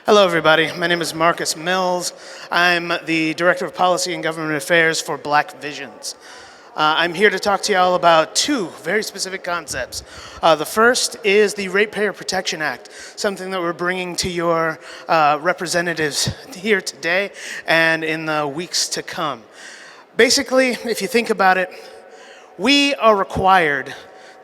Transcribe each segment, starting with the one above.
Hello, everybody. My name is Marcus Mills. I'm the Director of Policy and Government Affairs for Black Visions. I'm here to talk to you all about two very specific concepts. The first is the Ratepayer Protection Act, something that we're bringing to your representatives here today and in the weeks to come. Basically, if you think about it, we are required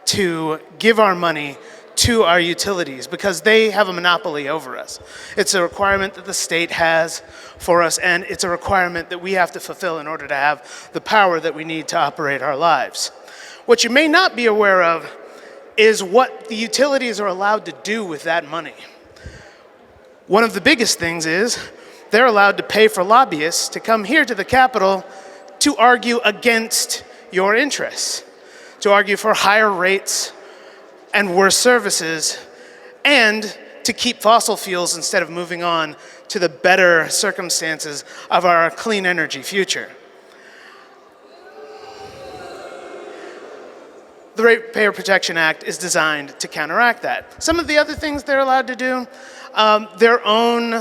to give our money to our utilities because they have a monopoly over us. It's a requirement that the state has for us, and it's a requirement that we have to fulfill in order to have the power that we need to operate our lives. What you may not be aware of is what the utilities are allowed to do with that money. One of the biggest things is they're allowed to pay for lobbyists to come here to the Capitol to argue against your interests, to argue for higher rates and worse services, and to keep fossil fuels instead of moving on to the better circumstances of our clean energy future. The Ratepayer Protection Act is designed to counteract that. Some of the other things they're allowed to do, their own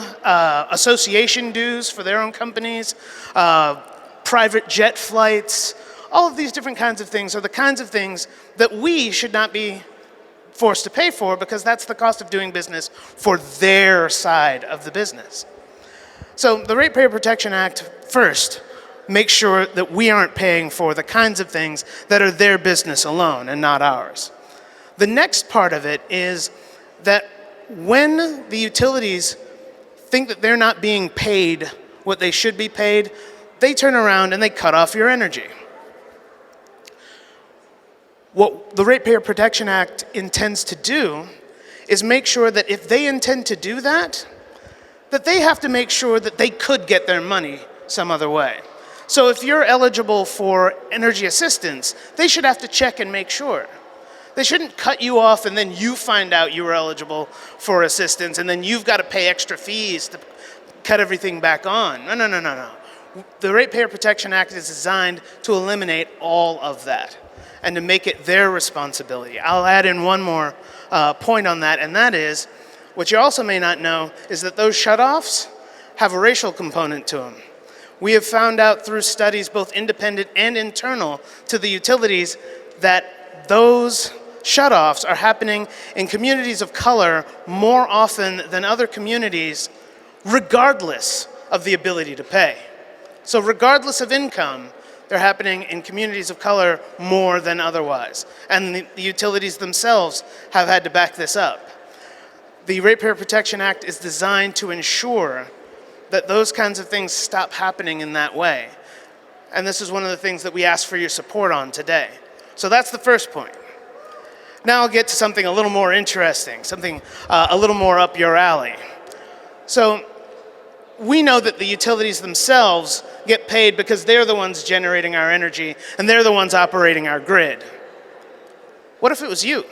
association dues for their own companies, private jet flights, all of these different kinds of things are the kinds of things that we should not be forced to pay for because that's the cost of doing business for their side of the business. So the Ratepayer Protection Act first makes sure that we aren't paying for the kinds of things that are their business alone and not ours. The next part of it is that when the utilities think that they're not being paid what they should be paid, they turn around and they cut off your energy. What the Ratepayer Protection Act intends to do is make sure that if they intend to do that, that they have to make sure that they could get their money some other way. So if you're eligible for energy assistance, they should have to check and make sure. They shouldn't cut you off and then you find out you were eligible for assistance and then you've got to pay extra fees to cut everything back on. No. The Ratepayer Protection Act is designed to eliminate all of that and to make it their responsibility. I'll add in one more point on that, and that is, what you also may not know is that those shutoffs have a racial component to them. We have found out through studies, both independent and internal to the utilities, that those shutoffs are happening in communities of color more often than other communities, regardless of the ability to pay. So regardless of income, they're happening in communities of color more than otherwise. And the utilities themselves have had to back this up. The Ratepayer Protection Act is designed to ensure that those kinds of things stop happening in that way. And this is one of the things that we ask for your support on today. So that's the first point. Now I'll get to something a little more interesting, something a little more up your alley. So we know that the utilities themselves get paid because they're the ones generating our energy and they're the ones operating our grid. What if it was you?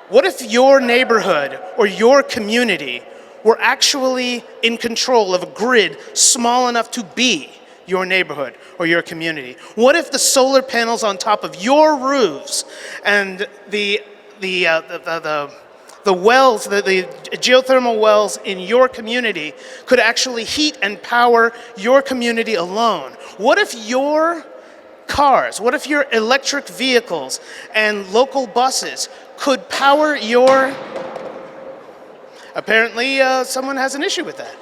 What if your neighborhood or your community were actually in control of a grid small enough to be your neighborhood or your community? What if the solar panels on top of your roofs and the wells, the geothermal wells in your community could actually heat and power your community alone? What if your cars, what if your electric vehicles and local buses could power your... Apparently, someone has an issue with that.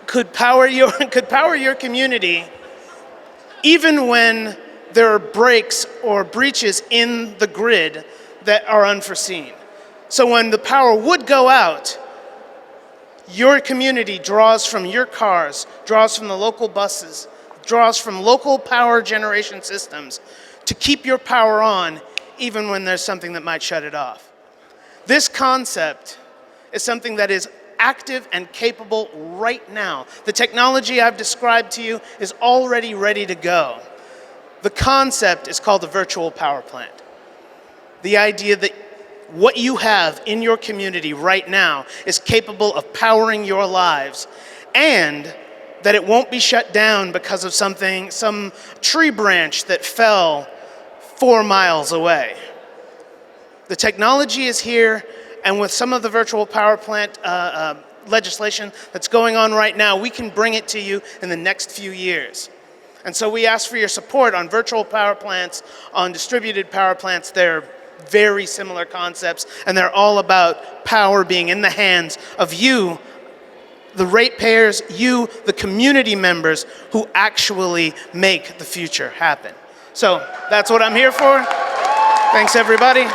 Could power your community even when there are breaks or breaches in the grid that are unforeseen. So when the power would go out, your community draws from your cars, draws from the local buses, draws from local power generation systems to keep your power on even when there's something that might shut it off. This concept is something that is active and capable right now. The technology I've described to you is already ready to go. The concept is called a virtual power plant. The idea that what you have in your community right now is capable of powering your lives, and that it won't be shut down because of some tree branch that fell 4 miles away. The technology is here, And with some of the virtual power plant legislation that's going on right now, we can bring it to you in the next few years. And so we ask for your support on virtual power plants, on distributed power plants. They're very similar concepts, and they're all about power being in the hands of you, the ratepayers, you, the community members who actually make the future happen. So that's what I'm here for. Thanks, everybody.